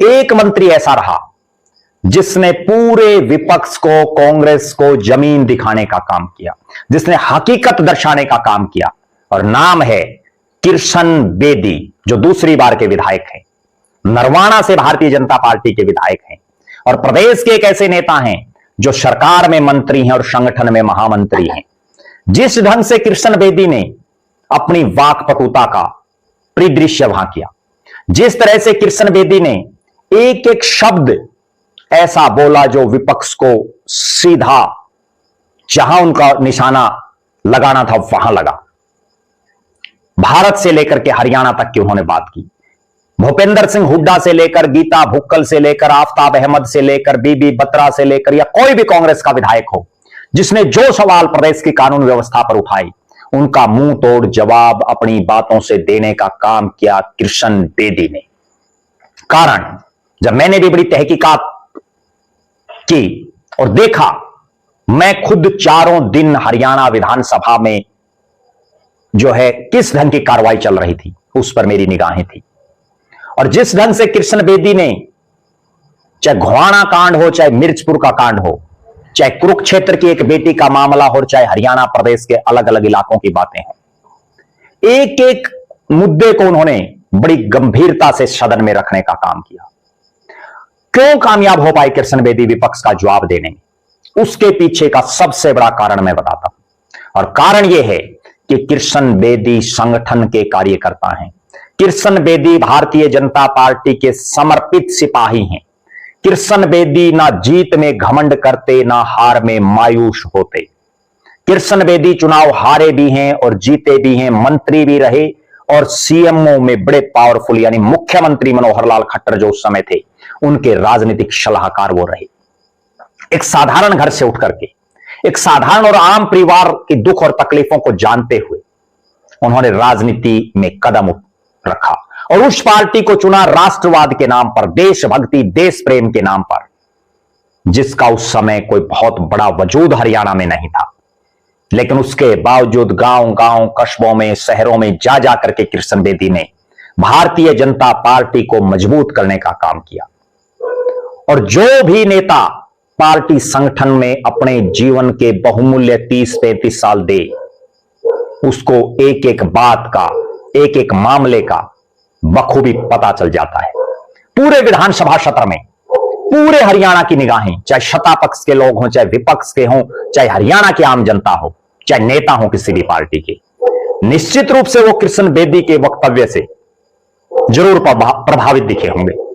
एक मंत्री ऐसा रहा जिसने पूरे विपक्ष को, कांग्रेस को जमीन दिखाने का काम किया, जिसने हकीकत दर्शाने का काम किया, और नाम है किशन बेदी, जो दूसरी बार के विधायक हैं, नरवाना से भारतीय जनता पार्टी के विधायक हैं और प्रदेश के एक ऐसे नेता हैं जो सरकार में मंत्री हैं और संगठन में महामंत्री हैं। जिस ढंग से किशन बेदी ने अपनी वाकपटुता का परिदृश्य वहां किया, जिस तरह से किशन बेदी ने एक एक शब्द ऐसा बोला जो विपक्ष को सीधा जहां उनका निशाना लगाना था वहां लगा। भारत से लेकर के हरियाणा तक की उन्होंने बात की। भूपेंद्र सिंह हुड्डा से लेकर गीता भुक्कल से लेकर आफ्ताब अहमद से लेकर बीबी बत्रा से लेकर या कोई भी कांग्रेस का विधायक हो जिसने जो सवाल प्रदेश की कानून व्यवस्था पर उठाई, उनका मुंह तोड़ जवाब अपनी बातों से देने का काम किया किशन बेदी ने। कारण जब मैंने भी बड़ी तहकीकात की और देखा, मैं खुद चारों दिन हरियाणा विधानसभा में जो है किस ढंग की कार्रवाई चल रही थी उस पर मेरी निगाहें थी, और जिस ढंग से किशन बेदी ने, चाहे घुआना कांड हो, चाहे मिर्चपुर का कांड हो, चाहे कुरुक्षेत्र की एक बेटी का मामला हो, चाहे हरियाणा प्रदेश के अलग अलग इलाकों की बातें हो, एक एक मुद्दे को उन्होंने बड़ी गंभीरता से सदन में रखने का काम किया। क्यों कामयाब हो पाए किशन बेदी विपक्ष का जवाब देने में, उसके पीछे का सबसे बड़ा कारण मैं बताता हूं, और कारण यह है कि किशन बेदी संगठन के कार्यकर्ता हैं। किशन बेदी भारतीय जनता पार्टी के समर्पित सिपाही हैं। किशन बेदी ना जीत में घमंड करते, ना हार में मायूस होते। किशन बेदी चुनाव हारे भी हैं और जीते भी हैं, मंत्री भी रहे और सीएमओ में बड़े पावरफुल यानी मुख्यमंत्री मनोहर लाल खट्टर जो उस समय थे उनके राजनीतिक सलाहकार वो रहे। एक साधारण घर से उठ करके एक साधारण और आम परिवार के दुख और तकलीफों को जानते हुए उन्होंने राजनीति में कदम रखा और उस पार्टी को चुना राष्ट्रवाद के नाम पर, देशभक्ति, देश प्रेम के नाम पर, जिसका उस समय कोई बहुत बड़ा वजूद हरियाणा में नहीं था। लेकिन उसके बावजूद गांव गांव, कस्बों में, शहरों में जा जा करके किशन बेदी ने भारतीय जनता पार्टी को मजबूत करने का काम किया। और जो भी नेता पार्टी संगठन में अपने जीवन के बहुमूल्य 30-35 साल दे, उसको एक एक बात का, एक एक मामले का बखूबी पता चल जाता है। पूरे विधानसभा सत्र में पूरे हरियाणा की निगाहें, चाहे सत्ता पक्ष के लोग हों, चाहे विपक्ष के हों, चाहे हरियाणा की आम जनता हो, चाहे नेता हो किसी भी पार्टी के, निश्चित रूप से वो किशन बेदी के वक्तव्य से जरूर प्रभावित दिखे होंगे।